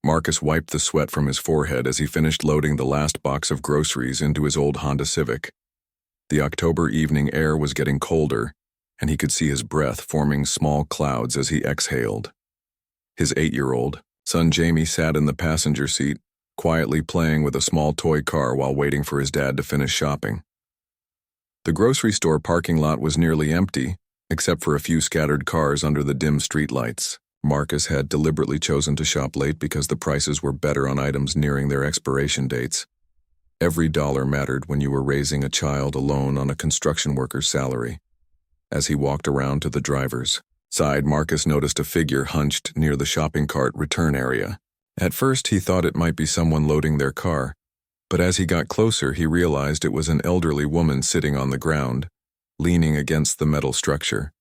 Marcus wiped the sweat from his forehead as he finished loading the last box of groceries into his old Honda Civic. The October evening air was getting colder, and he could see his breath forming small clouds as he exhaled. His 8-year-old son Jamie sat in the passenger seat, quietly playing with a small toy car while waiting for his dad to finish shopping. The grocery store parking lot was nearly empty, except for a few scattered cars under the dim streetlights. Marcus had deliberately chosen to shop late because the prices were better on items nearing their expiration dates. Every dollar mattered when you were raising a child alone on a construction worker's salary. As he walked around to the driver's side, Marcus noticed a figure hunched near the shopping cart return area. At first, he thought it might be someone loading their car, but as he got closer, he realized it was an elderly woman sitting on the ground, leaning against the metal structure.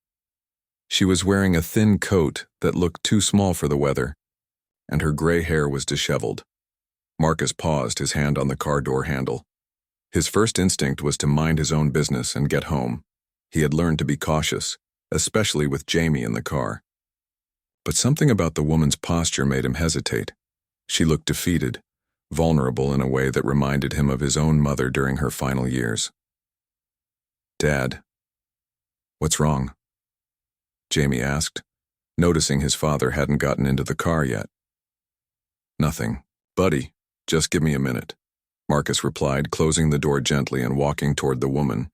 She was wearing a thin coat that looked too small for the weather, and her gray hair was disheveled. Marcus paused, his hand on the car door handle. His first instinct was to mind his own business and get home. He had learned to be cautious, especially with Jamie in the car. But something about the woman's posture made him hesitate. She looked defeated, vulnerable in a way that reminded him of his own mother during her final years. "Dad, what's wrong?" Jamie asked, noticing his father hadn't gotten into the car yet. "Nothing. Buddy, just give me a minute," Marcus replied, closing the door gently and walking toward the woman.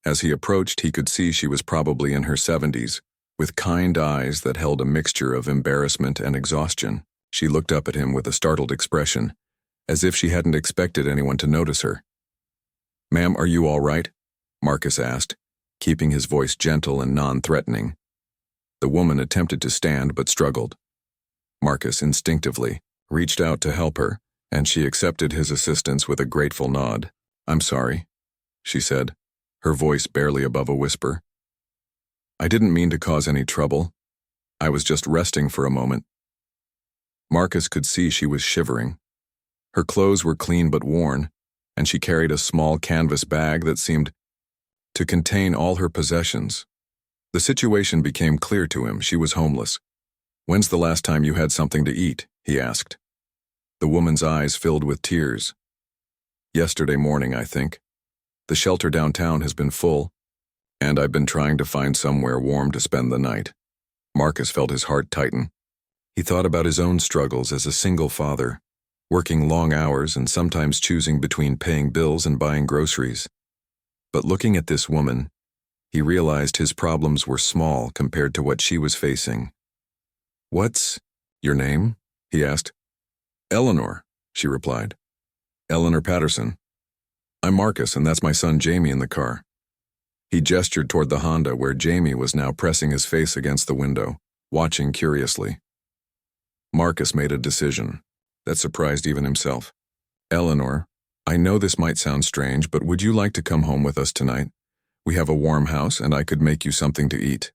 As he approached, he could see she was probably in her 70s, with kind eyes that held a mixture of embarrassment and exhaustion. She looked up at him with a startled expression, as if she hadn't expected anyone to notice her. "Ma'am, are you all right?" Marcus asked, keeping his voice gentle and non-threatening. The woman attempted to stand but struggled. Marcus instinctively reached out to help her, and she accepted his assistance with a grateful nod. "I'm sorry," she said, her voice barely above a whisper. "I didn't mean to cause any trouble. I was just resting for a moment." Marcus could see she was shivering. Her clothes were clean but worn, and she carried a small canvas bag that seemed to contain all her possessions. The situation became clear to him. She was homeless. "When's the last time you had something to eat?" he asked. The woman's eyes filled with tears. "Yesterday morning, I think. The shelter downtown has been full, and I've been trying to find somewhere warm to spend the night." Marcus felt his heart tighten. He thought about his own struggles as a single father, working long hours and sometimes choosing between paying bills and buying groceries. But looking at this woman, he realized his problems were small compared to what she was facing. "What's your name?" he asked. "Eleanor," she replied. "Eleanor Patterson. I'm Marcus, and that's my son Jamie in the car." He gestured toward the Honda where Jamie was now pressing his face against the window, watching curiously. Marcus made a decision that surprised even himself. "Eleanor, I know this might sound strange, but would you like to come home with us tonight? We have a warm house, and I could make you something to eat."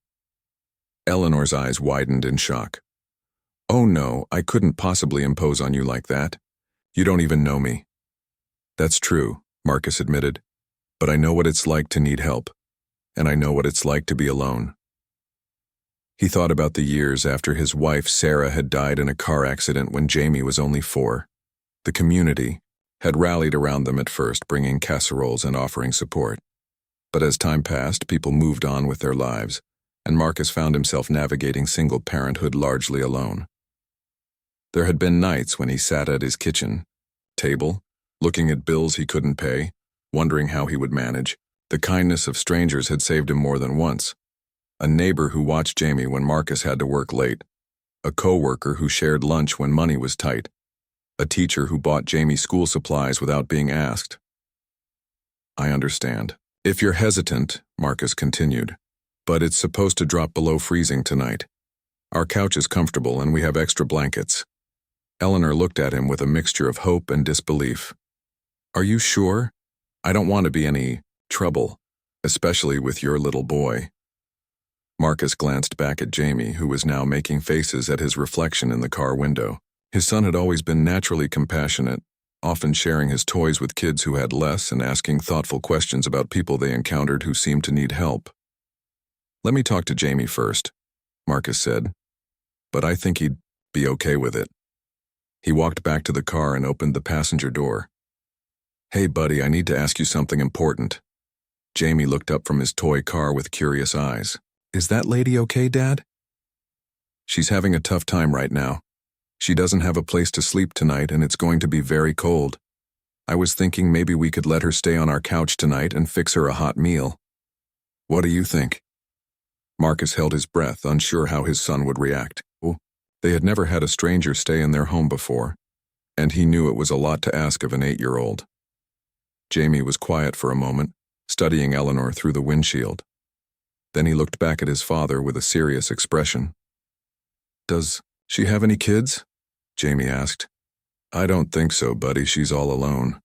Eleanor's eyes widened in shock. "Oh no, I couldn't possibly impose on you like that. You don't even know me." "That's true," Marcus admitted, "but I know what it's like to need help, and I know what it's like to be alone." He thought about the years after his wife Sarah had died in a car accident when Jamie was only 4. The community had rallied around them at first, bringing casseroles and offering support. But as time passed, people moved on with their lives, and Marcus found himself navigating single parenthood largely alone. There had been nights when he sat at his kitchen table, looking at bills he couldn't pay, wondering how he would manage. The kindness of strangers had saved him more than once. A neighbor who watched Jamie when Marcus had to work late, a co-worker who shared lunch when money was tight, a teacher who bought Jamie school supplies without being asked. "I understand. If you're hesitant," Marcus continued, "but it's supposed to drop below freezing tonight. Our couch is comfortable and we have extra blankets." Eleanor looked at him with a mixture of hope and disbelief. "Are you sure? I don't want to be any trouble, especially with your little boy." Marcus glanced back at Jamie, who was now making faces at his reflection in the car window. His son had always been naturally compassionate, often sharing his toys with kids who had less and asking thoughtful questions about people they encountered who seemed to need help. "Let me talk to Jamie first," Marcus said, "but I think he'd be okay with it." He walked back to the car and opened the passenger door. "Hey, buddy, I need to ask you something important." Jamie looked up from his toy car with curious eyes. "Is that lady okay, Dad?" "She's having a tough time right now. She doesn't have a place to sleep tonight and it's going to be very cold. I was thinking maybe we could let her stay on our couch tonight and fix her a hot meal. What do you think?" Marcus held his breath, unsure how his son would react. They had never had a stranger stay in their home before, and he knew it was a lot to ask of an 8-year-old. Jamie was quiet for a moment, studying Eleanor through the windshield. Then he looked back at his father with a serious expression. "Does she have any kids?" Jamie asked. "I don't think so, buddy. She's all alone."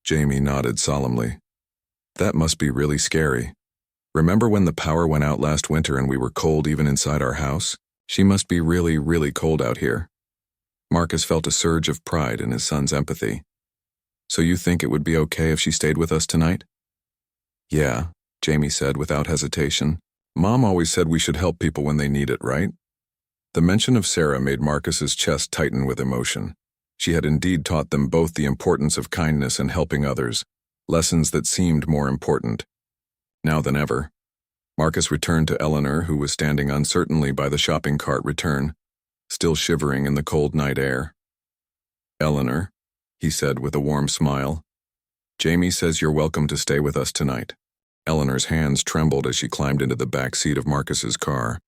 Jamie nodded solemnly. "That must be really scary. Remember when the power went out last winter and we were cold even inside our house? She must be really, really cold out here." Marcus felt a surge of pride in his son's empathy. "So you think it would be okay if she stayed with us tonight?" "Yeah," Jamie said without hesitation. "Mom always said we should help people when they need it, right?" The mention of Sarah made Marcus's chest tighten with emotion. She had indeed taught them both the importance of kindness and helping others, lessons that seemed more important. Now than ever, Marcus returned to Eleanor, who was standing uncertainly by the shopping cart return, still shivering in the cold night air. "Eleanor," he said with a warm smile, "Jamie says you're welcome to stay with us tonight." Eleanor's hands trembled as she climbed into the back seat of Marcus's car.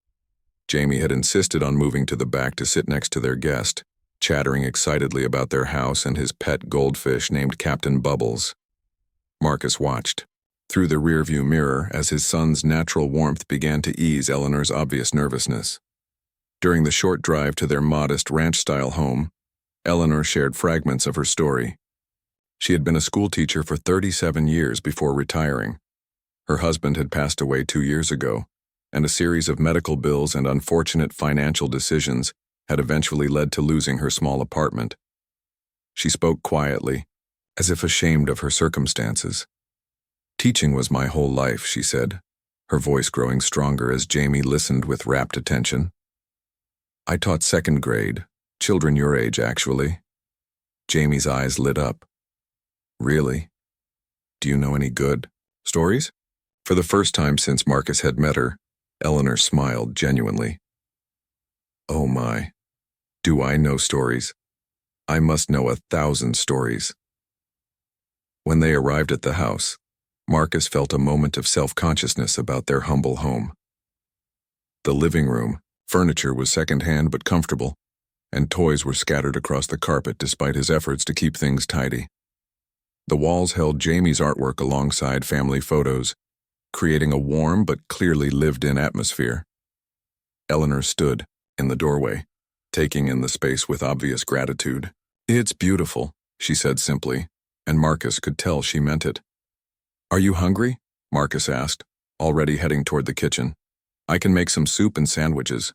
Jamie had insisted on moving to the back to sit next to their guest, chattering excitedly about their house and his pet goldfish named Captain Bubbles. Marcus watched through the rearview mirror as his son's natural warmth began to ease Eleanor's obvious nervousness. During the short drive to their modest ranch-style home, Eleanor shared fragments of her story. She had been a schoolteacher for 37 years before retiring. Her husband had passed away 2 years ago, and a series of medical bills and unfortunate financial decisions had eventually led to losing her small apartment. She spoke quietly, as if ashamed of her circumstances. "Teaching was my whole life," she said, her voice growing stronger as Jamie listened with rapt attention. "I taught 2nd grade, children your age, actually." Jamie's eyes lit up. "Really? Do you know any good stories?" For the first time since Marcus had met her, Eleanor smiled genuinely. "Oh my, do I know stories? I must know 1,000 stories." When they arrived at the house, Marcus felt a moment of self-consciousness about their humble home. The living room furniture was second-hand but comfortable, and toys were scattered across the carpet despite his efforts to keep things tidy. The walls held Jamie's artwork alongside family photos, creating a warm but clearly lived-in atmosphere. Eleanor stood in the doorway, taking in the space with obvious gratitude. "It's beautiful," she said simply, and Marcus could tell she meant it. "Are you hungry?" Marcus asked, already heading toward the kitchen. "I can make some soup and sandwiches."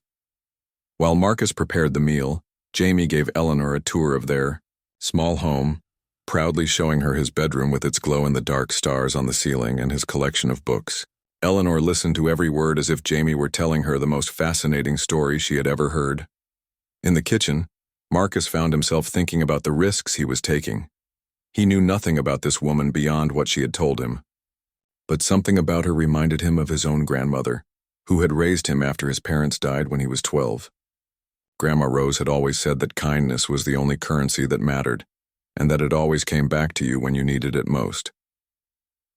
While Marcus prepared the meal, Jamie gave Eleanor a tour of their small home, proudly showing her his bedroom with its glow-in-the-dark stars on the ceiling and his collection of books. Eleanor listened to every word as if Jamie were telling her the most fascinating story she had ever heard. In the kitchen, Marcus found himself thinking about the risks he was taking. He knew nothing about this woman beyond what she had told him. But something about her reminded him of his own grandmother, who had raised him after his parents died when he was 12. Grandma Rose had always said that kindness was the only currency that mattered, and that it always came back to you when you needed it most.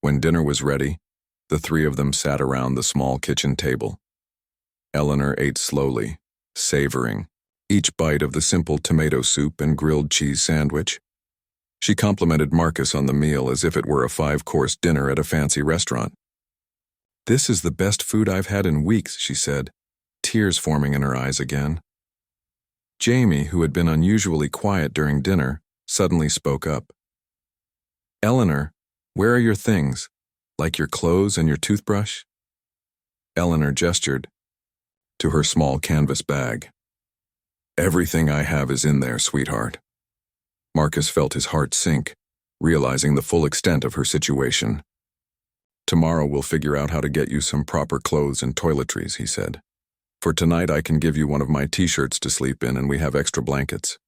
When dinner was ready, the three of them sat around the small kitchen table. Eleanor ate slowly, savoring each bite of the simple tomato soup and grilled cheese sandwich. She complimented Marcus on the meal as if it were a 5-course dinner at a fancy restaurant. "This is the best food I've had in weeks," she said, tears forming in her eyes again. Jamie, who had been unusually quiet during dinner, suddenly spoke up. "Eleanor, where are your things? Like your clothes and your toothbrush?" Eleanor gestured to her small canvas bag. "Everything I have is in there, sweetheart." Marcus felt his heart sink, realizing the full extent of her situation. "Tomorrow we'll figure out how to get you some proper clothes and toiletries," he said. "For tonight I can give you one of my t-shirts to sleep in and we have extra blankets."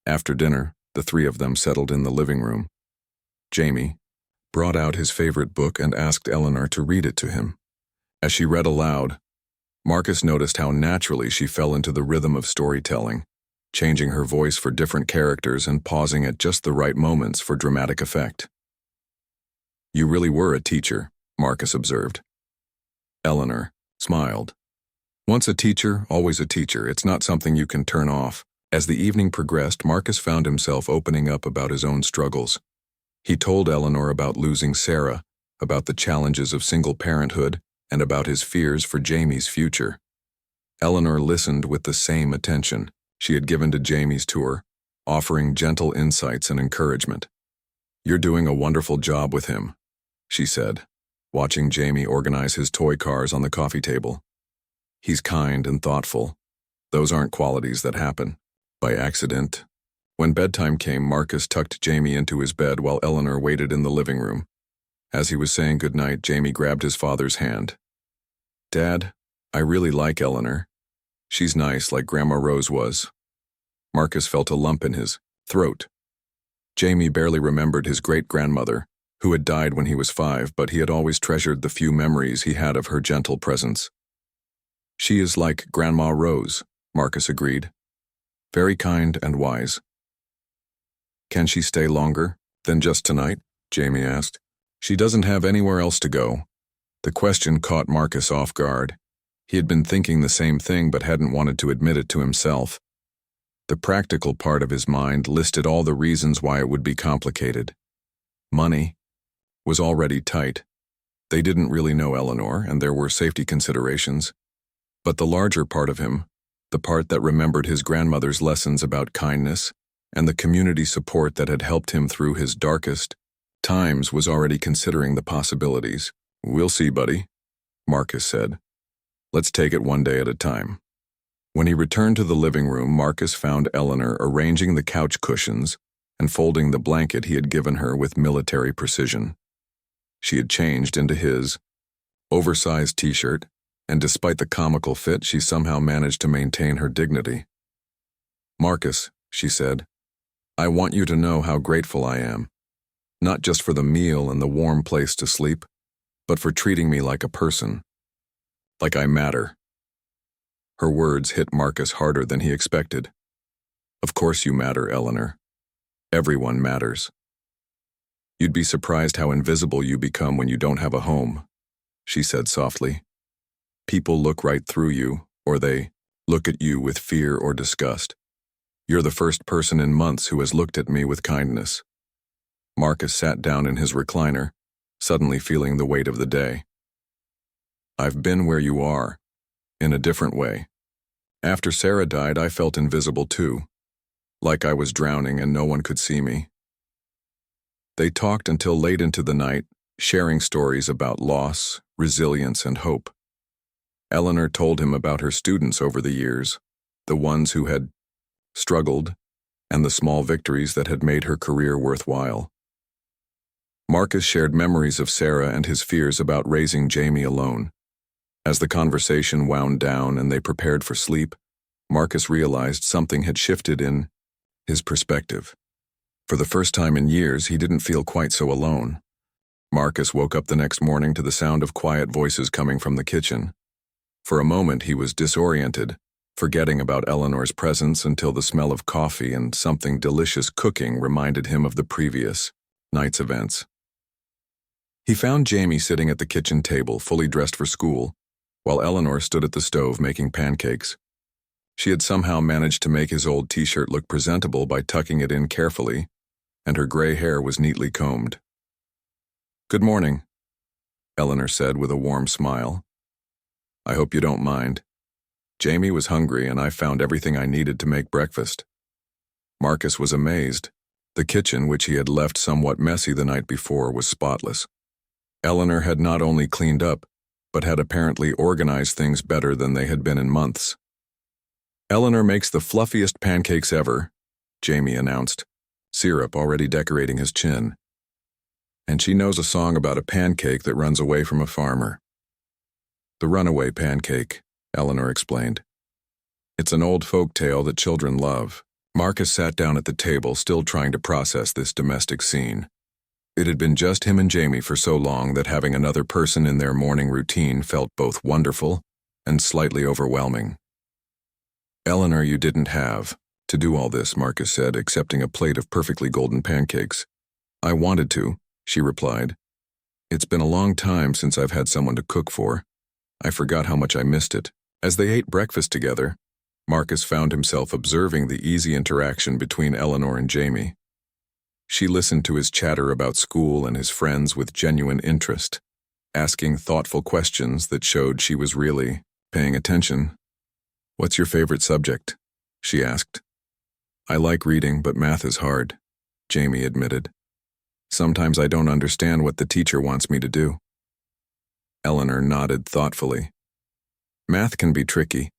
After dinner, the three of them settled in the living room. Jamie brought out his favorite book and asked Eleanor to read it to him. As she read aloud, Marcus noticed how naturally she fell into the rhythm of storytelling, changing her voice for different characters and pausing at just the right moments for dramatic effect. "You really were a teacher," Marcus observed. Eleanor smiled. "Once a teacher, always a teacher. It's not something you can turn off." As the evening progressed, Marcus found himself opening up about his own struggles. He told Eleanor about losing Sarah, about the challenges of single parenthood, and about his fears for Jamie's future. Eleanor listened with the same attention she had given to Jamie's tour, offering gentle insights and encouragement. "You're doing a wonderful job with him," she said, watching Jamie organize his toy cars on the coffee table. "He's kind and thoughtful. Those aren't qualities that happen by accident." When bedtime came, Marcus tucked Jamie into his bed while Eleanor waited in the living room. As he was saying goodnight, Jamie grabbed his father's hand. "Dad, I really like Eleanor. She's nice, like Grandma Rose was." Marcus felt a lump in his throat. Jamie barely remembered his great-grandmother, who had died when he was 5, but he had always treasured the few memories he had of her gentle presence. "She is like Grandma Rose," Marcus agreed. "Very kind and wise." "Can she stay longer than just tonight?" Jamie asked. "She doesn't have anywhere else to go." The question caught Marcus off guard. He had been thinking the same thing but hadn't wanted to admit it to himself. The practical part of his mind listed all the reasons why it would be complicated. Money was already tight. They didn't really know Eleanor, and there were safety considerations. But the larger part of him, the part that remembered his grandmother's lessons about kindness and the community support that had helped him through his darkest times, was already considering the possibilities. "We'll see, buddy," Marcus said. "Let's take it one day at a time." When he returned to the living room, Marcus found Eleanor arranging the couch cushions and folding the blanket he had given her with military precision. She had changed into his oversized t-shirt, and despite the comical fit, she somehow managed to maintain her dignity. "Marcus," she said, "I want you to know how grateful I am, not just for the meal and the warm place to sleep, but for treating me like a person, like I matter." Her words hit Marcus harder than he expected. "Of course you matter, Eleanor. Everyone matters. You'd be surprised how invisible you become when you don't have a home," she said softly. "People look right through you, or they look at you with fear or disgust. You're the first person in months who has looked at me with kindness." Marcus sat down in his recliner, suddenly feeling the weight of the day. "I've been where you are, in a different way. After Sarah died, I felt invisible too, like I was drowning and no one could see me." They talked until late into the night, sharing stories about loss, resilience, and hope. Eleanor told him about her students over the years, the ones who had struggled, and the small victories that had made her career worthwhile. Marcus shared memories of Sarah and his fears about raising Jamie alone. As the conversation wound down and they prepared for sleep, Marcus realized something had shifted in his perspective. For the first time in years, he didn't feel quite so alone. Marcus woke up the next morning to the sound of quiet voices coming from the kitchen. For a moment, he was disoriented, forgetting about Eleanor's presence until the smell of coffee and something delicious cooking reminded him of the previous night's events. He found Jamie sitting at the kitchen table, fully dressed for school, while Eleanor stood at the stove making pancakes. She had somehow managed to make his old t-shirt look presentable by tucking it in carefully, and her gray hair was neatly combed. "Good morning," Eleanor said with a warm smile. "I hope you don't mind. Jamie was hungry and I found everything I needed to make breakfast." Marcus was amazed. The kitchen, which he had left somewhat messy the night before, was spotless. Eleanor had not only cleaned up, but had apparently organized things better than they had been in months. "Eleanor makes the fluffiest pancakes ever," Jamie announced, syrup already decorating his chin. "And she knows a song about a pancake that runs away from a farmer." "The runaway pancake," Eleanor explained. "It's an old folk tale that children love. Marcus sat down at the table, still trying to process this domestic scene. It had been just him and Jamie for so long that having another person in their morning routine felt both wonderful and slightly overwhelming. "Eleanor, you didn't have to do all this," Marcus said, accepting a plate of perfectly golden pancakes. "I wanted to," she replied. "It's been a long time since I've had someone to cook for. I forgot how much I missed it." As they ate breakfast together, Marcus found himself observing the easy interaction between Eleanor and Jamie. She listened to his chatter about school and his friends with genuine interest, asking thoughtful questions that showed she was really paying attention. "What's your favorite subject?" she asked. "I like reading, but math is hard," Jamie admitted. "Sometimes I don't understand what the teacher wants me to do." Eleanor nodded thoughtfully. "Math can be tricky.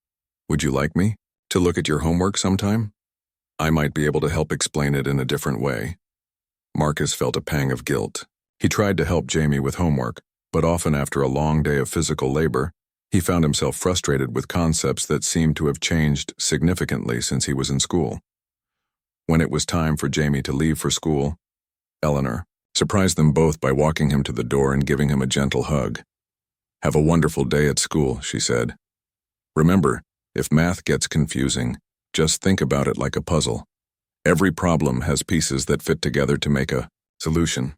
Would you like me to look at your homework sometime? I might be able to help explain it in a different way." Marcus felt a pang of guilt. He tried to help Jamie with homework, but often after a long day of physical labor, he found himself frustrated with concepts that seemed to have changed significantly since he was in school. When it was time for Jamie to leave for school, Eleanor surprised them both by walking him to the door and giving him a gentle hug. "Have a wonderful day at school," she said. "Remember, if math gets confusing, just think about it like a puzzle. Every problem has pieces that fit together to make a solution."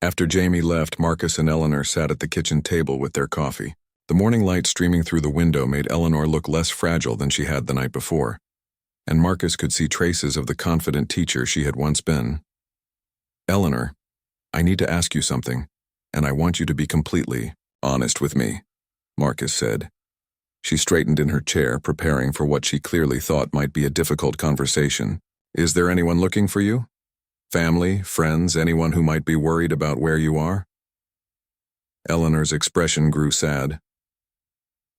After Jamie left, Marcus and Eleanor sat at the kitchen table with their coffee. The morning light streaming through the window made Eleanor look less fragile than she had the night before, and Marcus could see traces of the confident teacher she had once been. "Eleanor, I need to ask you something, and I want you to be completely honest with me," Marcus said. She straightened in her chair, preparing for what she clearly thought might be a difficult conversation. "Is there anyone looking for you? Family, friends, anyone who might be worried about where you are?" Eleanor's expression grew sad.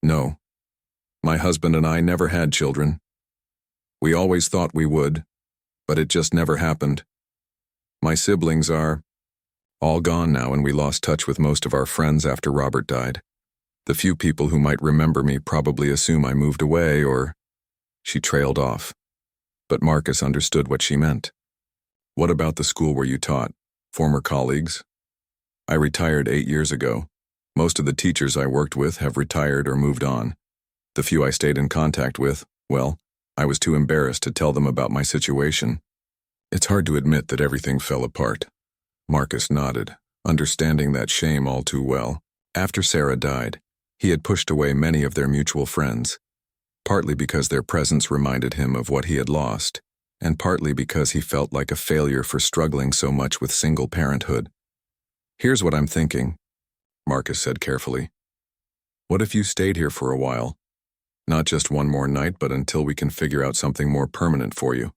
"No. My husband and I never had children. We always thought we would, but it just never happened. My siblings are all gone now, and we lost touch with most of our friends after Robert died. The few people who might remember me probably assume I moved away or—" She trailed off, but Marcus understood what she meant. "What about the school where you taught? Former colleagues?" "I retired 8 years ago. Most of the teachers I worked with have retired or moved on. The few I stayed in contact with, well, I was too embarrassed to tell them about my situation. It's hard to admit that everything fell apart." Marcus nodded, understanding that shame all too well. After Sarah died, he had pushed away many of their mutual friends, partly because their presence reminded him of what he had lost, and partly because he felt like a failure for struggling so much with single parenthood. "Here's what I'm thinking," Marcus said carefully. "What if you stayed here for a while? Not just one more night, but until we can figure out something more permanent for you."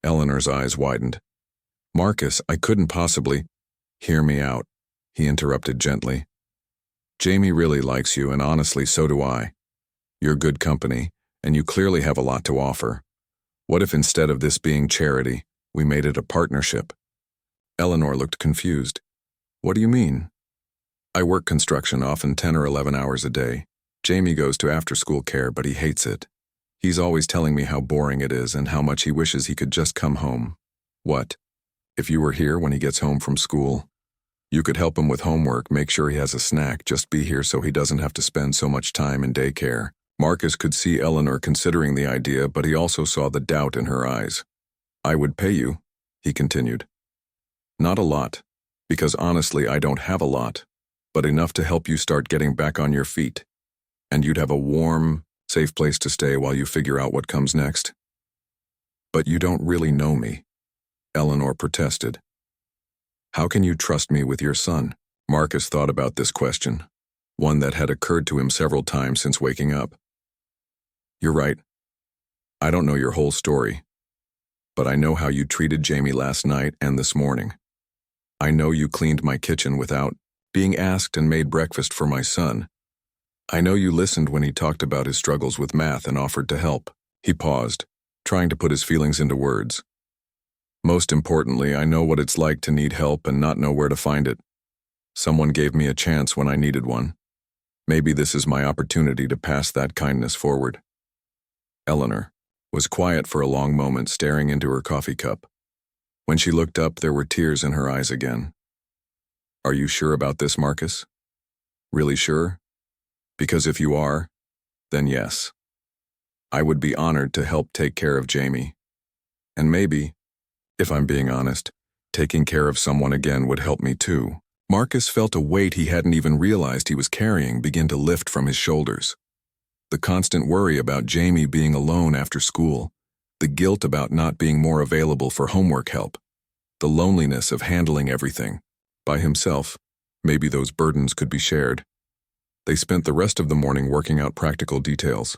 Eleanor's eyes widened. "Marcus, I couldn't possibly—" "Hear me out," he interrupted gently. "Jamie really likes you, and honestly, so do I. You're good company, and you clearly have a lot to offer. What if instead of this being charity, we made it a partnership?" Eleanor looked confused. "What do you mean?" "I work construction, often 10 or 11 hours a day. Jamie goes to after-school care, but he hates it. He's always telling me how boring it is and how much he wishes he could just come home. What if you were here when he gets home from school? You could help him with homework, make sure he has a snack, just be here so he doesn't have to spend so much time in daycare." Marcus could see Eleanor considering the idea, but he also saw the doubt in her eyes. "I would pay you," he continued. "Not a lot, because honestly I don't have a lot, but enough to help you start getting back on your feet. And you'd have a warm, safe place to stay while you figure out what comes next." "But you don't really know me," Eleanor protested. "How can you trust me with your son?" Marcus thought about this question, one that had occurred to him several times since waking up. "You're right. I don't know your whole story, but I know how you treated Jamie last night and this morning. I know you cleaned my kitchen without being asked and made breakfast for my son. I know you listened when he talked about his struggles with math and offered to help." He paused, trying to put his feelings into words. "Most importantly, I know what it's like to need help and not know where to find it. Someone gave me a chance when I needed one. Maybe this is my opportunity to pass that kindness forward." "Eleanor, was quiet for a long moment, staring into her coffee cup. When she looked up, there were tears in her eyes again. "Are you sure about this, Marcus? Really sure? Because if you are, then yes. I would be honored to help take care of Jamie. And maybe, if I'm being honest, taking care of someone again would help me too." Marcus felt a weight he hadn't even realized he was carrying begin to lift from his shoulders. The constant worry about Jamie being alone after school, the guilt about not being more available for homework help, the loneliness of handling everything by himself. Maybe those burdens could be shared. They spent the rest of the morning working out practical details.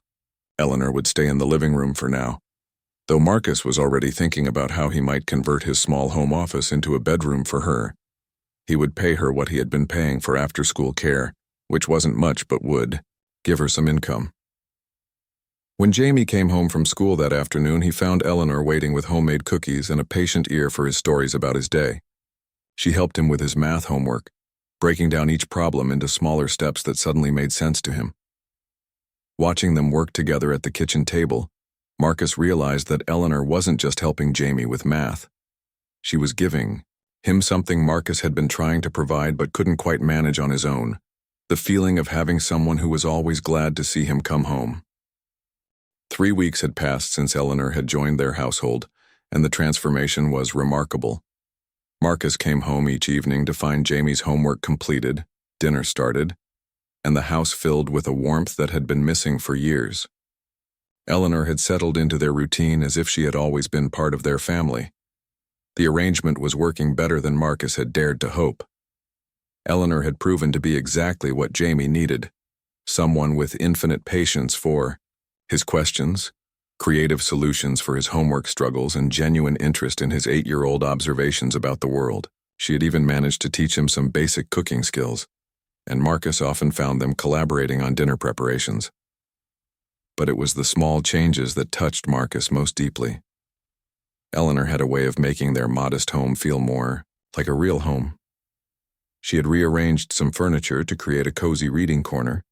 Eleanor would stay in the living room for now, though Marcus was already thinking about how he might convert his small home office into a bedroom for her. He would pay her what he had been paying for after-school care, which wasn't much but would give her some income. When Jamie came home from school that afternoon, he found Eleanor waiting with homemade cookies and a patient ear for his stories about his day. She helped him with his math homework, breaking down each problem into smaller steps that suddenly made sense to him. Watching them work together at the kitchen table, Marcus realized that Eleanor wasn't just helping Jamie with math. She was giving him something Marcus had been trying to provide but couldn't quite manage on his own: the feeling of having someone who was always glad to see him come home. 3 weeks had passed since Eleanor had joined their household, and the transformation was remarkable. Marcus came home each evening to find Jamie's homework completed, dinner started, and the house filled with a warmth that had been missing for years. Eleanor had settled into their routine as if she had always been part of their family. The arrangement was working better than Marcus had dared to hope. Eleanor had proven to be exactly what Jamie needed: someone with infinite patience for his questions, creative solutions for his homework struggles, and genuine interest in his 8-year-old observations about the world. She had even managed to teach him some basic cooking skills, and Marcus often found them collaborating on dinner preparations. But it was the small changes that touched Marcus most deeply. Eleanor had a way of making their modest home feel more like a real home. She had rearranged some furniture to create a cozy reading corner,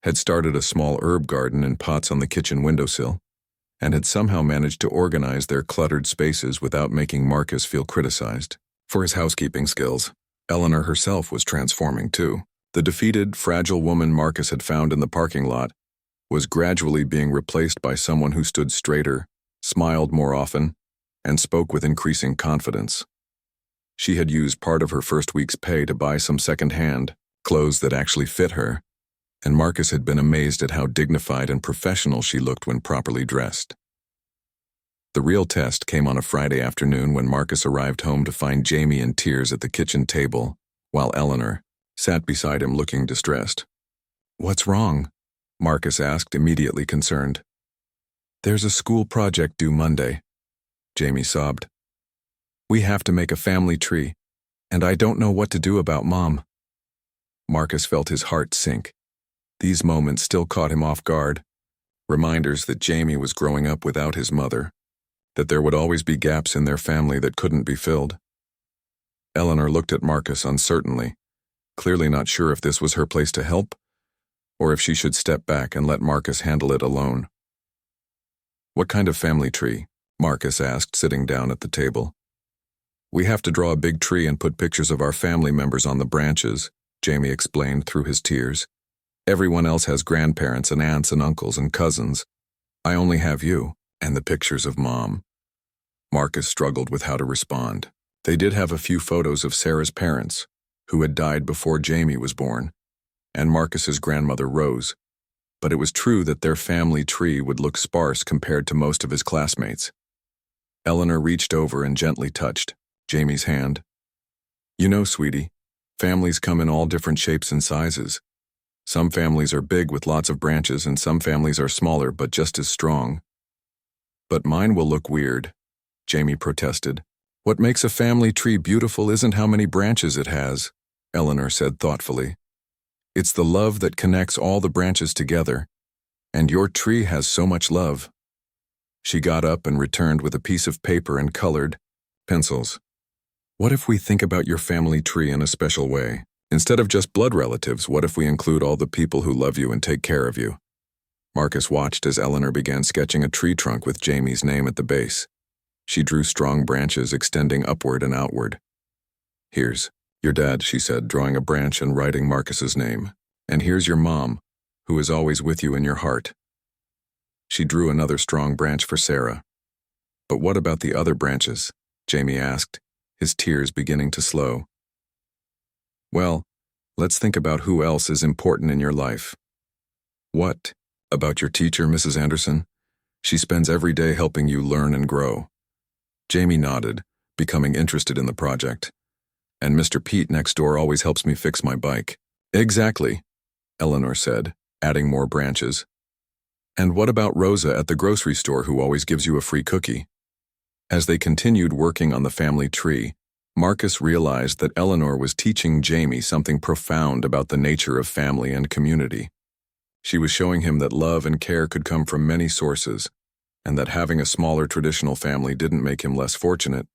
had started a small herb garden in pots on the kitchen windowsill, and had somehow managed to organize their cluttered spaces without making Marcus feel criticized for his housekeeping skills. Eleanor herself was transforming too. The defeated, fragile woman Marcus had found in the parking lot was gradually being replaced by someone who stood straighter, smiled more often, and spoke with increasing confidence. She had used part of her first week's pay to buy some second-hand clothes that actually fit her, and Marcus had been amazed at how dignified and professional she looked when properly dressed. The real test came on a Friday afternoon when Marcus arrived home to find Jamie in tears at the kitchen table, while Eleanor sat beside him looking distressed. "What's wrong?" Marcus asked, immediately concerned. "There's a school project due Monday," Jamie sobbed. "We have to make a family tree, and I don't know what to do about Mom." Marcus felt his heart sink. These moments still caught him off guard, reminders that Jamie was growing up without his mother, that there would always be gaps in their family that couldn't be filled. Eleanor looked at Marcus uncertainly, clearly not sure if this was her place to help, or if she should step back and let Marcus handle it alone. "What kind of family tree?" Marcus asked, sitting down at the table. "We have to draw a big tree and put pictures of our family members on the branches," Jamie explained through his tears. "Everyone else has grandparents and aunts and uncles and cousins. I only have you and the pictures of Mom." Marcus struggled with how to respond. They did have a few photos of Sarah's parents, who had died before Jamie was born, and Marcus's grandmother Rose, but it was true that their family tree would look sparse compared to most of his classmates. Eleanor reached over and gently touched Jamie's hand. "You know, sweetie, families come in all different shapes and sizes. Some families are big with lots of branches, and some families are smaller but just as strong." "But mine will look weird," Jamie protested. "What makes a family tree beautiful isn't how many branches it has," Eleanor said thoughtfully. "It's the love that connects all the branches together, and your tree has so much love." She got up and returned with a piece of paper and colored pencils. "What if we think about your family tree in a special way? Instead of just blood relatives, what if we include all the people who love you and take care of you? Marcus watched as Eleanor began sketching a tree trunk with Jamie's name at the base. She drew strong branches extending upward and outward. "Here's your dad," she said, drawing a branch and writing Marcus's name. "And here's your mom, who is always with you in your heart." She drew another strong branch for Sarah. "But what about the other branches?" Jamie asked, his tears beginning to slow. "Well, let's think about who else is important in your life." "What? About your teacher, Mrs. Anderson? She spends every day helping you learn and grow." Jamie nodded, becoming interested in the project. "And Mr. Pete next door always helps me fix my bike." "Exactly," Eleanor said, adding more branches. "And what about Rosa at the grocery store who always gives you a free cookie?" As they continued working on the family tree, Marcus realized that Eleanor was teaching Jamie something profound about the nature of family and community. She was showing him that love and care could come from many sources, and that having a smaller traditional family didn't make him less fortunate.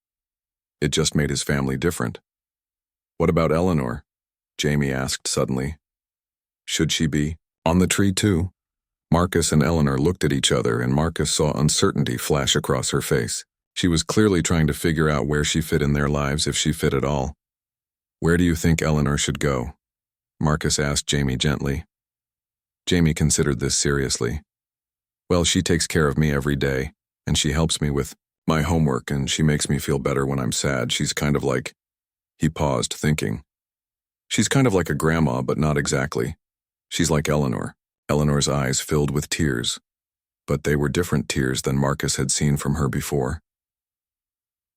It just made his family different. "What about Eleanor?" Jamie asked suddenly. "Should she be on the tree too?" Marcus and Eleanor looked at each other, and Marcus saw uncertainty flash across her face. She was clearly trying to figure out where she fit in their lives, if she fit at all. "Where do you think Eleanor should go?" Marcus asked Jamie gently. Jamie considered this seriously. "Well, she takes care of me every day, and she helps me with my homework, and she makes me feel better when I'm sad. She's kind of like..." He paused, thinking. "She's kind of like a grandma, but not exactly. She's like Eleanor." Eleanor's eyes filled with tears, but they were different tears than Marcus had seen from her before.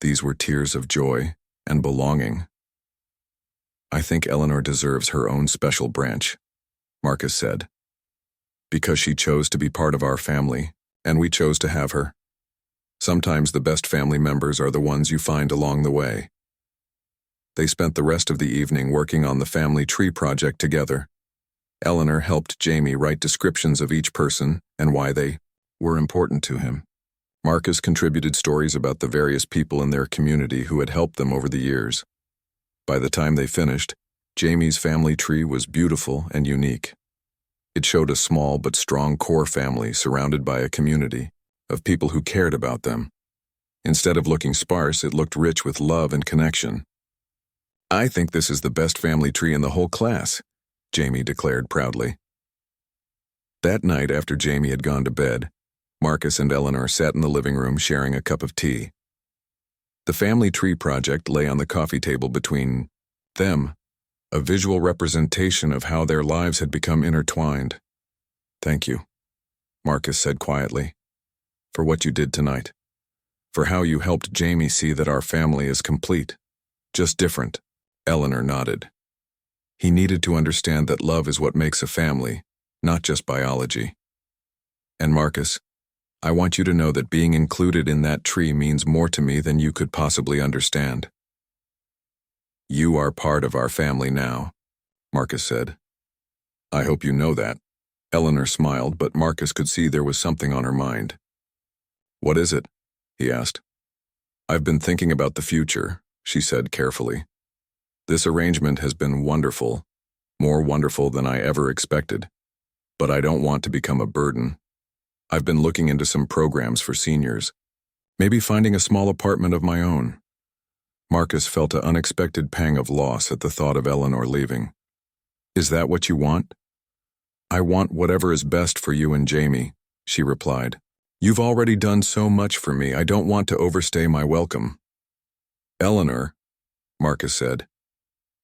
These were tears of joy and belonging. "I think Eleanor deserves her own special branch," Marcus said, "because she chose to be part of our family, and we chose to have her. Sometimes the best family members are the ones you find along the way." They spent the rest of the evening working on the family tree project together. Eleanor helped Jamie write descriptions of each person and why they were important to him. Marcus contributed stories about the various people in their community who had helped them over the years. By the time they finished, Jamie's family tree was beautiful and unique. It showed a small but strong core family surrounded by a community of people who cared about them. Instead of looking sparse, it looked rich with love and connection. "I think this is the best family tree in the whole class," Jamie declared proudly. That night, after Jamie had gone to bed, Marcus and Eleanor sat in the living room sharing a cup of tea. The family tree project lay on the coffee table between them, a visual representation of how their lives had become intertwined. "Thank you," Marcus said quietly, "for what you did tonight, for how you helped Jamie see that our family is complete, just different." Eleanor nodded. "He needed to understand that love is what makes a family, not just biology. And Marcus, I want you to know that being included in that tree means more to me than you could possibly understand." "You are part of our family now," Marcus said. "I hope you know that." Eleanor smiled, but Marcus could see there was something on her mind. "What is it?" he asked. "I've been thinking about the future," she said carefully. "This arrangement has been wonderful, more wonderful than I ever expected, but I don't want to become a burden. I've been looking into some programs for seniors, maybe finding a small apartment of my own." Marcus felt an unexpected pang of loss at the thought of Eleanor leaving. "Is that what you want?" "I want whatever is best for you and Jamie," she replied. "You've already done so much for me. I don't want to overstay my welcome." "Eleanor," Marcus said,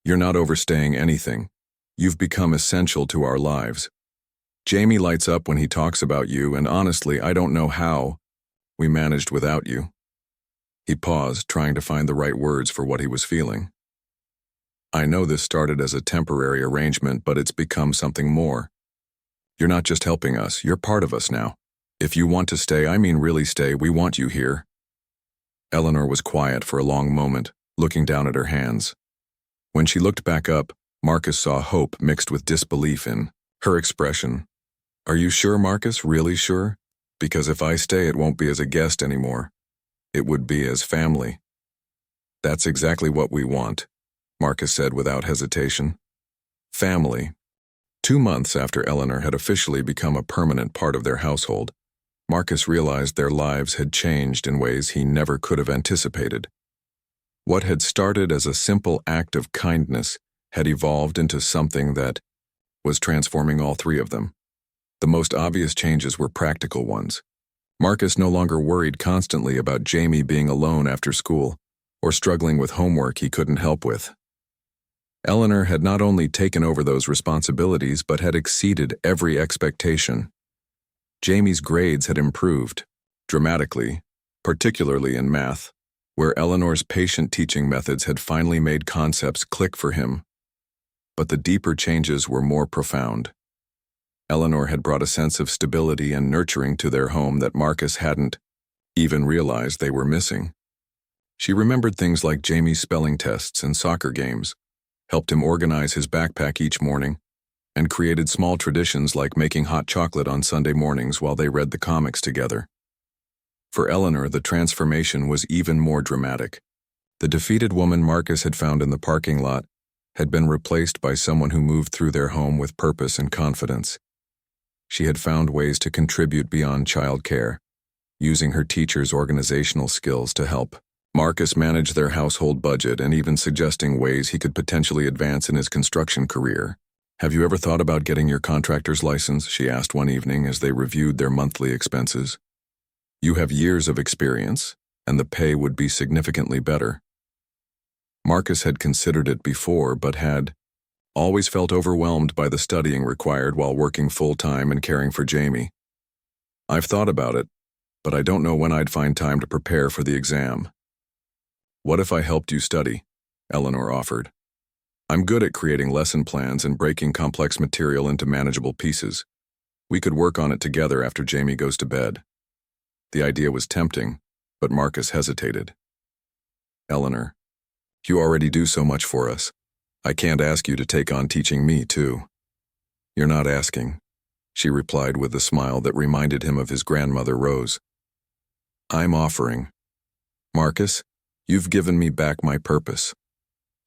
"you're not overstaying anything. You've become essential to our lives. Jamie lights up when he talks about you, and honestly, I don't know how we managed without you." He paused, trying to find the right words for what he was feeling. "I know this started as a temporary arrangement, but it's become something more. You're not just helping us, you're part of us now. If you want to stay, I mean really stay, we want you here." Eleanor was quiet for a long moment, looking down at her hands. When she looked back up, Marcus saw hope mixed with disbelief in her expression. "Are you sure, Marcus? Really sure? Because if I stay, it won't be as a guest anymore. It would be as family." "That's exactly what we want," Marcus said without hesitation. "Family. 2 months after Eleanor had officially become a permanent part of their household, Marcus realized their lives had changed in ways he never could have anticipated. What had started as a simple act of kindness had evolved into something that was transforming all three of them. The most obvious changes were practical ones. Marcus no longer worried constantly about Jamie being alone after school or struggling with homework he couldn't help with. Eleanor had not only taken over those responsibilities but had exceeded every expectation. Jamie's grades had improved dramatically, particularly in math, where Eleanor's patient teaching methods had finally made concepts click for him. But the deeper changes were more profound. Eleanor had brought a sense of stability and nurturing to their home that Marcus hadn't even realized they were missing. She remembered things like Jamie's spelling tests and soccer games, helped him organize his backpack each morning, and created small traditions like making hot chocolate on Sunday mornings while they read the comics together. For Eleanor, the transformation was even more dramatic. The defeated woman Marcus had found in the parking lot had been replaced by someone who moved through their home with purpose and confidence. She had found ways to contribute beyond childcare, using her teacher's organizational skills to help Marcus manage their household budget and even suggesting ways he could potentially advance in his construction career. "Have you ever thought about getting your contractor's license?" she asked one evening as they reviewed their monthly expenses. "You have years of experience, and the pay would be significantly better." Marcus had considered it before, but had always felt overwhelmed by the studying required while working full-time and caring for Jamie. "I've thought about it, but I don't know when I'd find time to prepare for the exam." "What if I helped you study?" Eleanor offered. "I'm good at creating lesson plans and breaking complex material into manageable pieces. We could work on it together after Jamie goes to bed." The idea was tempting, but Marcus hesitated. "Eleanor, you already do so much for us. I can't ask you to take on teaching me, too." "You're not asking," she replied with a smile that reminded him of his grandmother Rose. "I'm offering. Marcus, you've given me back my purpose.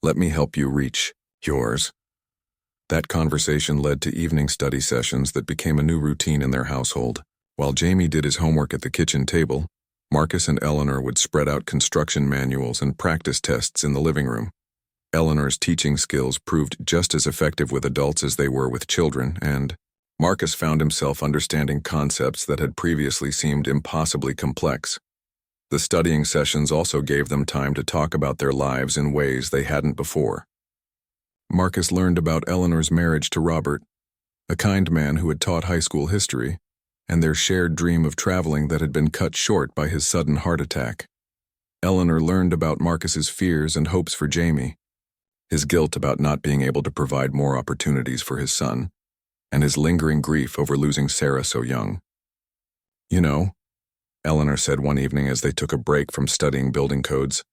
Let me help you reach yours." That conversation led to evening study sessions that became a new routine in their household. While Jamie did his homework at the kitchen table, Marcus and Eleanor would spread out construction manuals and practice tests in the living room. Eleanor's teaching skills proved just as effective with adults as they were with children, and Marcus found himself understanding concepts that had previously seemed impossibly complex. The studying sessions also gave them time to talk about their lives in ways they hadn't before. Marcus learned about Eleanor's marriage to Robert, a kind man who had taught high school history, and their shared dream of traveling that had been cut short by his sudden heart attack. Eleanor learned about Marcus's fears and hopes for Jamie, his guilt about not being able to provide more opportunities for his son, and his lingering grief over losing Sarah so young. "You know," Eleanor said one evening as they took a break from studying building codes,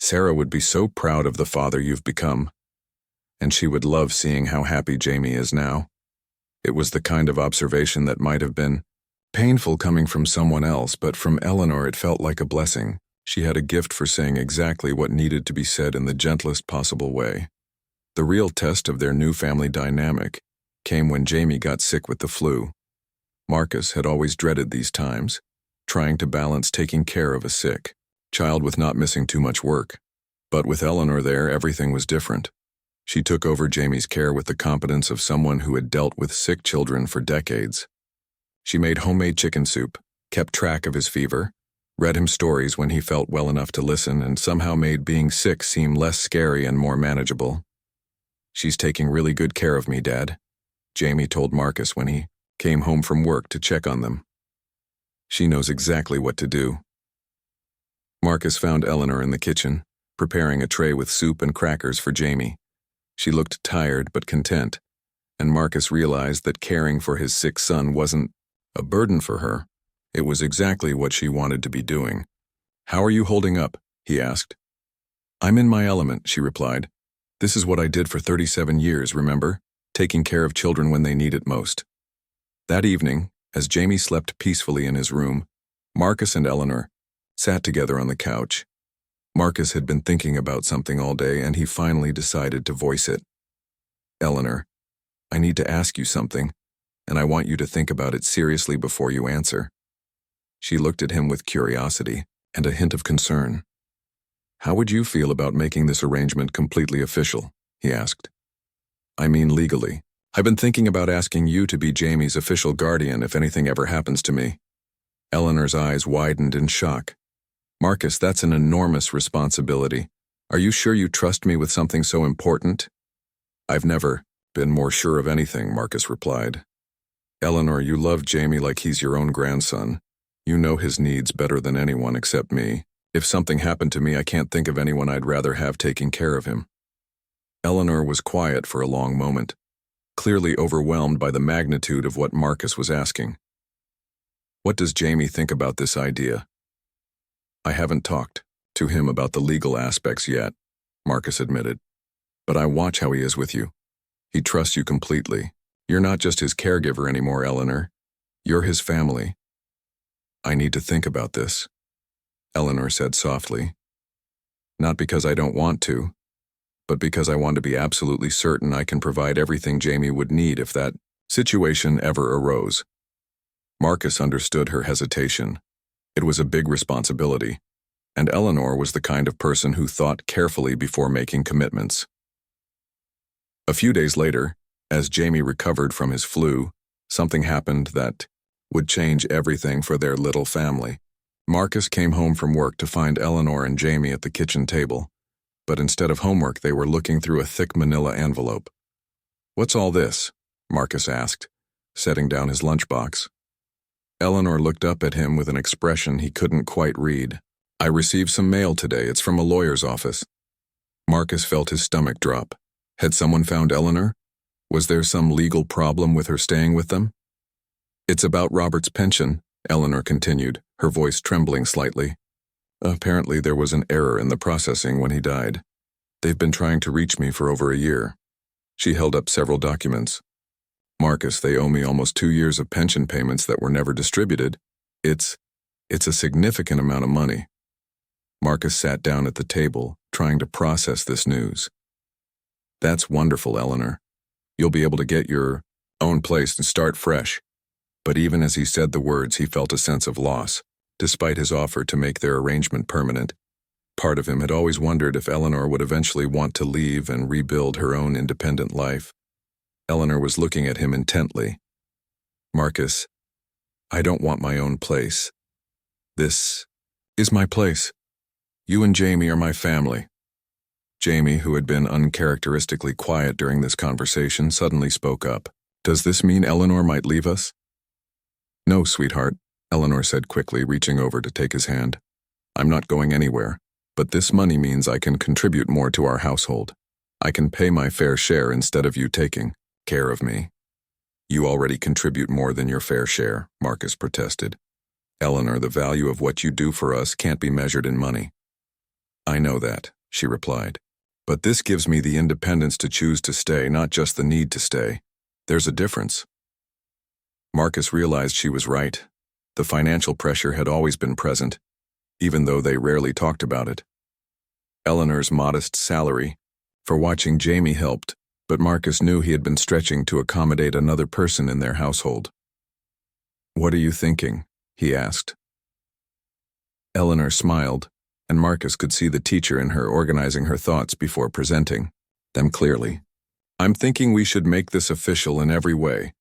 "Sarah would be so proud of the father you've become, and she would love seeing how happy Jamie is now." It was the kind of observation that might have been painful coming from someone else, but from Eleanor it felt like a blessing. She had a gift for saying exactly what needed to be said in the gentlest possible way. The real test of their new family dynamic came when Jamie got sick with the flu. Marcus had always dreaded these times, trying to balance taking care of a sick child with not missing too much work. But with Eleanor there, everything was different. She took over Jamie's care with the competence of someone who had dealt with sick children for decades. She made homemade chicken soup, kept track of his fever, read him stories when he felt well enough to listen, and somehow made being sick seem less scary and more manageable. "She's taking really good care of me, Dad," Jamie told Marcus when he came home from work to check on them. "She knows exactly what to do." Marcus found Eleanor in the kitchen, preparing a tray with soup and crackers for Jamie. She looked tired but content, and Marcus realized that caring for his sick son wasn't a burden for her. It was exactly what she wanted to be doing. "How are you holding up?" he asked. "I'm in my element," she replied. "This is what I did for 37 years, remember? Taking care of children when they need it most." That evening, as Jamie slept peacefully in his room, Marcus and Eleanor sat together on the couch. Marcus had been thinking about something all day, and he finally decided to voice it. "Eleanor, I need to ask you something, and I want you to think about it seriously before you answer." She looked at him with curiosity and a hint of concern. "How would you feel about making this arrangement completely official?" he asked. "I mean legally. I've been thinking about asking you to be Jamie's official guardian if anything ever happens to me." Eleanor's eyes widened in shock. "Marcus, that's an enormous responsibility. Are you sure you trust me with something so important?" "I've never been more sure of anything," Marcus replied. "Eleanor, you love Jamie like he's your own grandson. You know his needs better than anyone except me. If something happened to me, I can't think of anyone I'd rather have taking care of him." Eleanor was quiet for a long moment, clearly overwhelmed by the magnitude of what Marcus was asking. "What does Jamie think about this idea?" "I haven't talked to him about the legal aspects yet," Marcus admitted. "But I watch how he is with you. He trusts you completely. You're not just his caregiver anymore, Eleanor. You're his family." "I need to think about this," Eleanor said softly. "Not because I don't want to, but because I want to be absolutely certain I can provide everything Jamie would need if that situation ever arose." Marcus understood her hesitation. It was a big responsibility, and Eleanor was the kind of person who thought carefully before making commitments. A few days later, as Jamie recovered from his flu, something happened that would change everything for their little family. Marcus came home from work to find Eleanor and Jamie at the kitchen table, but instead of homework they were looking through a thick manila envelope. "What's all this?" Marcus asked, setting down his lunchbox. Eleanor looked up at him with an expression he couldn't quite read. "I received some mail today. It's from a lawyer's office." Marcus felt his stomach drop. Had someone found Eleanor? Was there some legal problem with her staying with them? "It's about Robert's pension," Eleanor continued, her voice trembling slightly. "Apparently there was an error in the processing when he died. They've been trying to reach me for over a year." She held up several documents. "Marcus, they owe me almost 2 years of pension payments that were never distributed. It's a significant amount of money." Marcus sat down at the table, trying to process this news. "That's wonderful, Eleanor. You'll be able to get your own place and start fresh." But even as he said the words, he felt a sense of loss, despite his offer to make their arrangement permanent. Part of him had always wondered if Eleanor would eventually want to leave and rebuild her own independent life. Eleanor was looking at him intently. "Marcus, I don't want my own place. This is my place. You and Jamie are my family." Jamie, who had been uncharacteristically quiet during this conversation, suddenly spoke up. "Does this mean Eleanor might leave us?" "No, sweetheart," Eleanor said quickly, reaching over to take his hand. "I'm not going anywhere, but this money means I can contribute more to our household. I can pay my fair share instead of you taking care of me." "You already contribute more than your fair share," Marcus protested. "Eleanor, the value of what you do for us can't be measured in money." "I know that," she replied. "But this gives me the independence to choose to stay, not just the need to stay. There's a difference." Marcus realized she was right. The financial pressure had always been present, even though they rarely talked about it. Eleanor's modest salary for watching Jamie helped, but Marcus knew he had been stretching to accommodate another person in their household. "What are you thinking?" he asked. Eleanor smiled, and Marcus could see the teacher in her organizing her thoughts before presenting them clearly. "I'm thinking we should make this official in every way.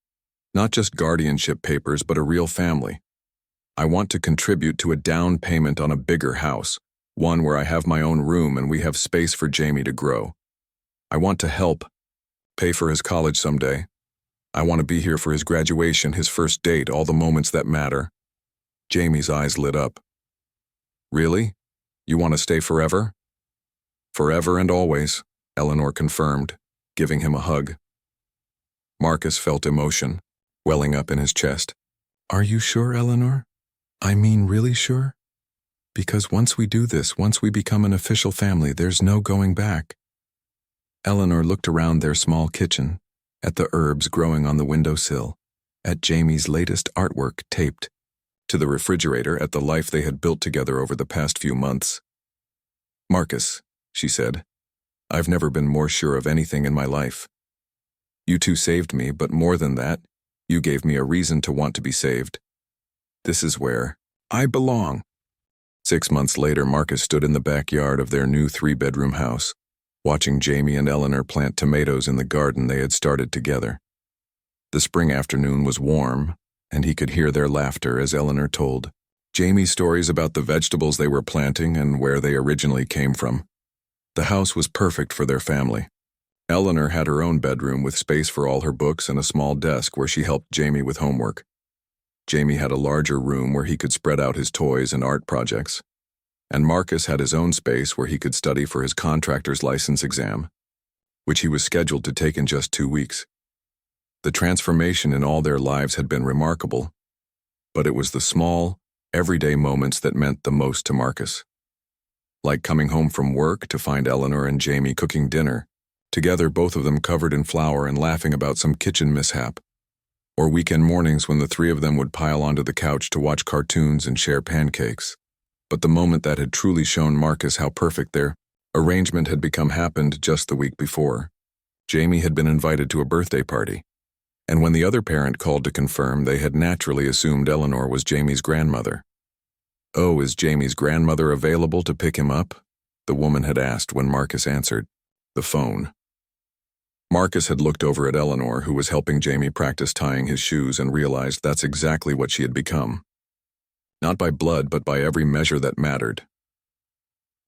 Not just guardianship papers, but a real family. I want to contribute to a down payment on a bigger house, one where I have my own room and we have space for Jamie to grow. I want to help pay for his college someday. I want to be here for his graduation, his first date, all the moments that matter." Jamie's eyes lit up. "Really? You want to stay forever?" "Forever and always," Eleanor confirmed, giving him a hug. Marcus felt emotion welling up in his chest. "Are you sure, Eleanor? I mean, really sure? Because once we do this, once we become an official family, there's no going back." Eleanor looked around their small kitchen, at the herbs growing on the windowsill, at Jamie's latest artwork taped to the refrigerator, at the life they had built together over the past few months. "Marcus," she said, "I've never been more sure of anything in my life. You two saved me, but more than that, you gave me a reason to want to be saved. This is where I belong." 6 months later, Marcus stood in the backyard of their new 3-bedroom house, watching Jamie and Eleanor plant tomatoes in the garden they had started together. The spring afternoon was warm, and he could hear their laughter as Eleanor told Jamie stories about the vegetables they were planting and where they originally came from. The house was perfect for their family. Eleanor had her own bedroom with space for all her books and a small desk where she helped Jamie with homework. Jamie had a larger room where he could spread out his toys and art projects. And Marcus had his own space where he could study for his contractor's license exam, which he was scheduled to take in just 2 weeks. The transformation in all their lives had been remarkable, but it was the small, everyday moments that meant the most to Marcus. Like coming home from work to find Eleanor and Jamie cooking dinner, together both of them covered in flour and laughing about some kitchen mishap. Or weekend mornings when the three of them would pile onto the couch to watch cartoons and share pancakes. But the moment that had truly shown Marcus how perfect their arrangement had become happened just the week before. Jamie had been invited to a birthday party, and when the other parent called to confirm, they had naturally assumed Eleanor was Jamie's grandmother. "Oh, is Jamie's grandmother available to pick him up?" the woman had asked when Marcus answered the phone. Marcus had looked over at Eleanor, who was helping Jamie practice tying his shoes, and realized that's exactly what she had become. Not by blood, but by every measure that mattered.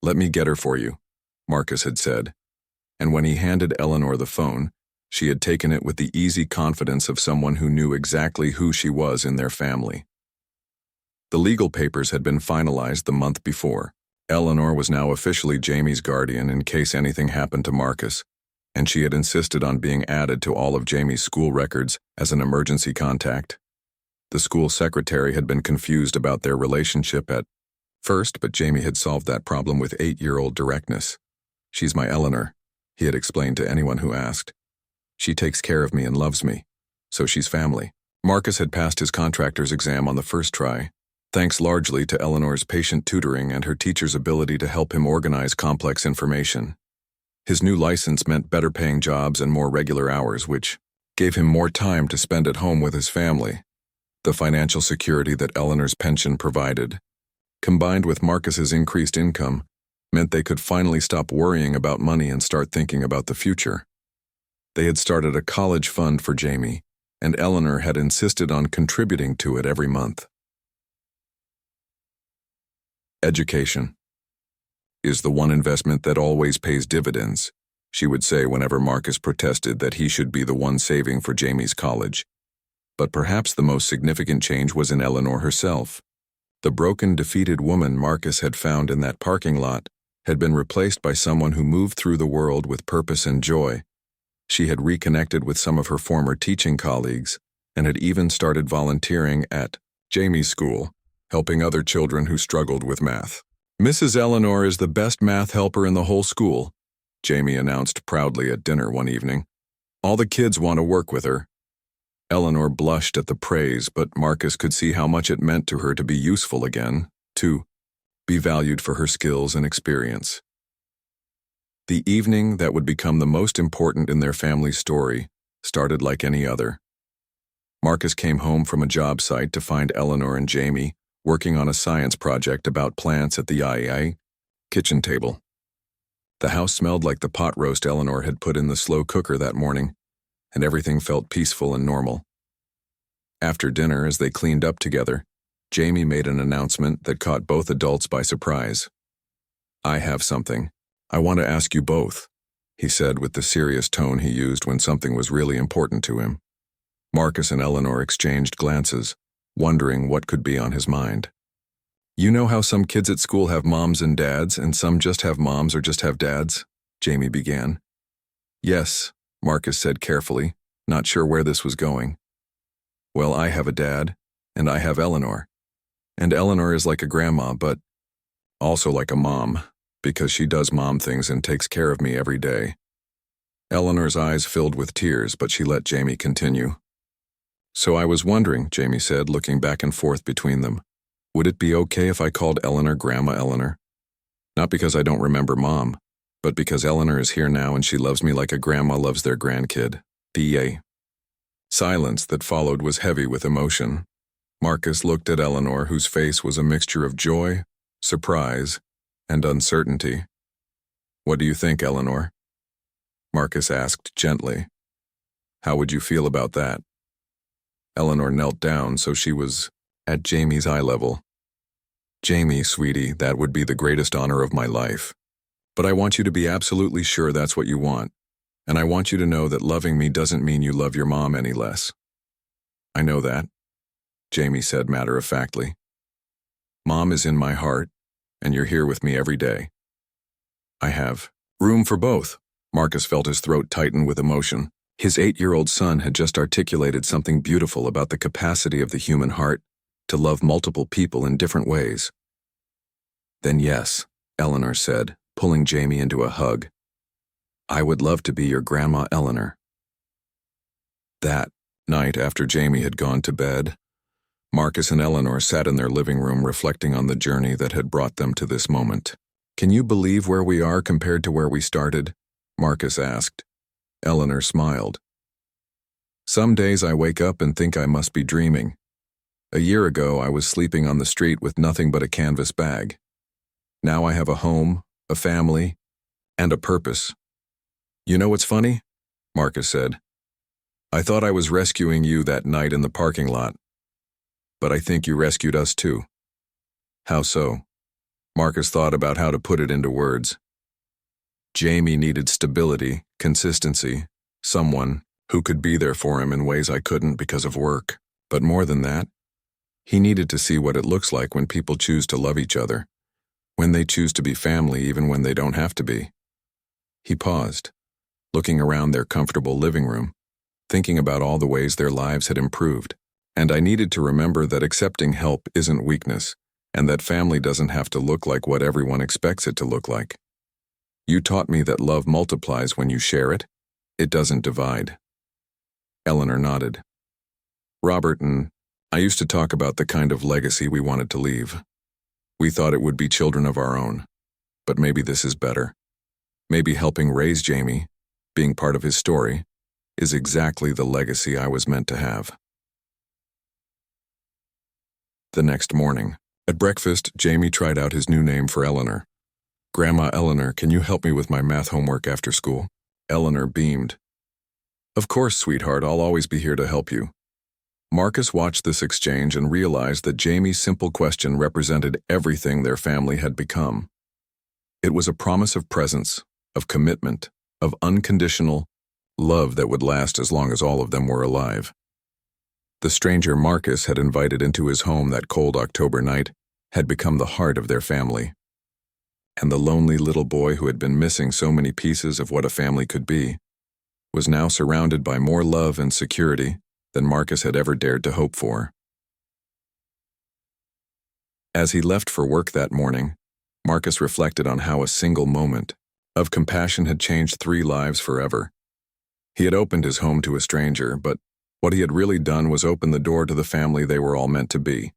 "Let me get her for you," Marcus had said, and when he handed Eleanor the phone, she had taken it with the easy confidence of someone who knew exactly who she was in their family. The legal papers had been finalized the month before. Eleanor was now officially Jamie's guardian in case anything happened to Marcus, and she had insisted on being added to all of Jamie's school records as an emergency contact. The school secretary had been confused about their relationship at first, but Jamie had solved that problem with 8-year-old directness. "She's my Eleanor," he had explained to anyone who asked. "She takes care of me and loves me, so she's family." Marcus had passed his contractor's exam on the first try, thanks largely to Eleanor's patient tutoring and her teacher's ability to help him organize complex information. His new license meant better paying jobs and more regular hours, which gave him more time to spend at home with his family. The financial security that Eleanor's pension provided, combined with Marcus's increased income, meant they could finally stop worrying about money and start thinking about the future. They had started a college fund for Jamie, and Eleanor had insisted on contributing to it every month. Education is the one investment that always pays dividends, she would say whenever Marcus protested that he should be the one saving for Jamie's college. But perhaps the most significant change was in Eleanor herself. The broken, defeated woman Marcus had found in that parking lot had been replaced by someone who moved through the world with purpose and joy. She had reconnected with some of her former teaching colleagues and had even started volunteering at Jamie's school, helping other children who struggled with math. "Mrs. Eleanor is the best math helper in the whole school," Jamie announced proudly at dinner one evening. "All the kids want to work with her." Eleanor blushed at the praise, but Marcus could see how much it meant to her to be useful again, to be valued for her skills and experience. The evening that would become the most important in their family's story started like any other. Marcus came home from a job site to find Eleanor and Jamie working on a science project about plants at the IAI kitchen table. The house smelled like the pot roast Eleanor had put in the slow cooker that morning, and everything felt peaceful and normal. After dinner, as they cleaned up together, Jamie made an announcement that caught both adults by surprise. "I have something I want to ask you both," he said with the serious tone he used when something was really important to him. Marcus and Eleanor exchanged glances, wondering what could be on his mind. "You know how some kids at school have moms and dads, and some just have moms or just have dads?" Jamie began. "Yes," Marcus said carefully, not sure where this was going. "Well, I have a dad, and I have Eleanor. And Eleanor is like a grandma, but also like a mom, because she does mom things and takes care of me every day." Eleanor's eyes filled with tears, but she let Jamie continue. "So I was wondering," Jamie said, looking back and forth between them, "would it be okay if I called Eleanor Grandma Eleanor? Not because I don't remember Mom, but because Eleanor is here now and she loves me like a grandma loves their grandkid." The silence that followed was heavy with emotion. Marcus looked at Eleanor, whose face was a mixture of joy, surprise, and uncertainty. "What do you think, Eleanor?" Marcus asked gently. "How would you feel about that?" Eleanor knelt down so she was at Jamie's eye level. "Jamie, sweetie, that would be the greatest honor of my life. But I want you to be absolutely sure that's what you want. And I want you to know that loving me doesn't mean you love your mom any less." "I know that," Jamie said matter-of-factly. "Mom is in my heart, and you're here with me every day." "I have room for both." Marcus felt his throat tighten with emotion. His 8-year-old son had just articulated something beautiful about the capacity of the human heart to love multiple people in different ways. "Then yes," Eleanor said, pulling Jamie into a hug. "I would love to be your grandma, Eleanor." That night, after Jamie had gone to bed, Marcus and Eleanor sat in their living room reflecting on the journey that had brought them to this moment. "Can you believe where we are compared to where we started?" Marcus asked. Eleanor smiled. "Some days I wake up and think I must be dreaming. A year ago I was sleeping on the street with nothing but a canvas bag. Now I have a home, a family, and a purpose." "You know what's funny?" Marcus said. "I thought I was rescuing you that night in the parking lot. But I think you rescued us too." "How so?" Marcus thought about how to put it into words. "Jamie needed stability, consistency, someone who could be there for him in ways I couldn't because of work. But more than that, he needed to see what it looks like when people choose to love each other, when they choose to be family even when they don't have to be." He paused, looking around their comfortable living room, thinking about all the ways their lives had improved. "And I needed to remember that accepting help isn't weakness, and that family doesn't have to look like what everyone expects it to look like. You taught me that love multiplies when you share it. It doesn't divide." Eleanor nodded. "Robert and I used to talk about the kind of legacy we wanted to leave. We thought it would be children of our own. But maybe this is better. Maybe helping raise Jamie, being part of his story, is exactly the legacy I was meant to have." The next morning, at breakfast, Jamie tried out his new name for Eleanor. "Grandma Eleanor, can you help me with my math homework after school?" Eleanor beamed. "Of course, sweetheart, I'll always be here to help you." Marcus watched this exchange and realized that Jamie's simple question represented everything their family had become. It was a promise of presence, of commitment, of unconditional love that would last as long as all of them were alive. The stranger Marcus had invited into his home that cold October night had become the heart of their family. And the lonely little boy who had been missing so many pieces of what a family could be was now surrounded by more love and security than Marcus had ever dared to hope for. As he left for work that morning, Marcus reflected on how a single moment of compassion had changed 3 lives forever. He had opened his home to a stranger, but what he had really done was open the door to the family they were all meant to be.